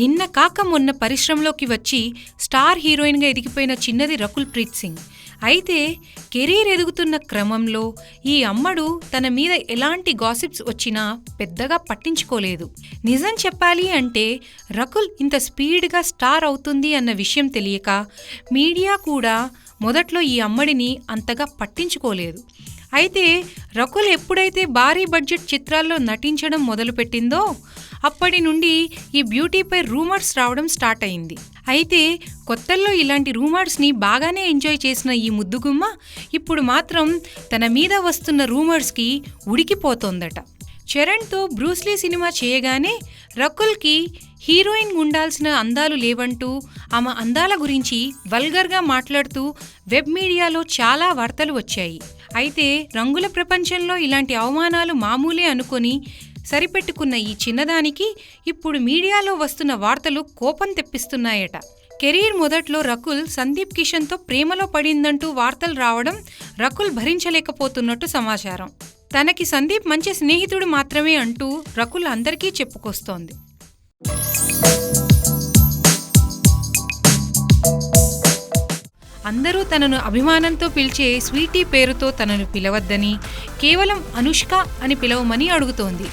నిన్న కాక మొన్న పరిశ్రమలోకి వచ్చి స్టార్ హీరోయిన్గా ఎదిగిపోయిన చిన్నది రకుల్ ప్రీత్ సింగ్. అయితే కెరీర్ ఎదుగుతున్న క్రమంలో ఈ అమ్మడు తన మీద ఎలాంటి గాసిప్స్ వచ్చినా పెద్దగా పట్టించుకోలేదు. నిజం చెప్పాలి అంటే రకుల్ ఇంత స్పీడ్గా స్టార్ అవుతుంది అన్న విషయం తెలియక మీడియా కూడా మొదట్లో ఈ అమ్మడిని అంతగా పట్టించుకోలేదు. అయితే రకుల్ ఎప్పుడైతే భారీ బడ్జెట్ చిత్రాల్లో నటించడం మొదలుపెట్టిందో అప్పటి నుండి ఈ బ్యూటీపై రూమర్స్ రావడం స్టార్ట్ అయింది. అయితే కొత్తల్లో ఇలాంటి రూమర్స్ని బాగానే ఎంజాయ్ చేసిన ఈ ముద్దుగుమ్మ ఇప్పుడు మాత్రం తన మీద వస్తున్న రూమర్స్కి ఉడికిపోతోందట. చరణ్తో బ్రూస్లీ సినిమా చేయగానే రకుల్కి హీరోయిన్ ఉండాల్సిన అందాలు లేవంటూ ఆమె అందాల గురించి వల్గర్గా మాట్లాడుతూ వెబ్ మీడియాలో చాలా వార్తలు వచ్చాయి. అయితే రంగుల ప్రపంచంలో ఇలాంటి అవమానాలు మామూలే అనుకొని సరిపెట్టుకున్న ఈ చిన్నదానికి ఇప్పుడు మీడియాలో వస్తున్న వార్తలు కోపం తెప్పిస్తున్నాయట. కెరీర్ మొదట్లో రకుల్ సందీప్ కిషన్తో ప్రేమలో పడిందంటూ వార్తలు రావడం రకుల్ భరించలేకపోతున్నట్టు సమాచారం. తనకి సందీప్ మంచి స్నేహితుడు మాత్రమే అంటూ రకుల్ అందరికీ చెప్పుకొస్తోంది. అందరూ తనను అభిమానంతో పిలిచే స్వీటీ పేరుతో తనను పిలవద్దని, కేవలం అనుష్క అని పిలవమని అడుగుతోంది.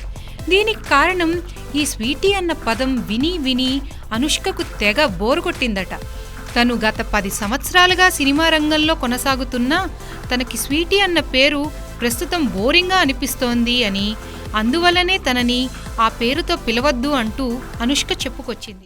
దీనికి కారణం ఈ స్వీటీ అన్న పదం విని విని అనుష్కకు తెగ బోరు కొట్టిందట. తను గత 10 సంవత్సరాలుగా సినిమా రంగంలో కొనసాగుతున్నా తనకి స్వీటీ అన్న పేరు ప్రస్తుతం బోరింగ్గా అనిపిస్తోంది అని, అందువల్లనే తనని ఆ పేరుతో పిలవద్దు అంటూ అనుష్క చెప్పుకొచ్చింది.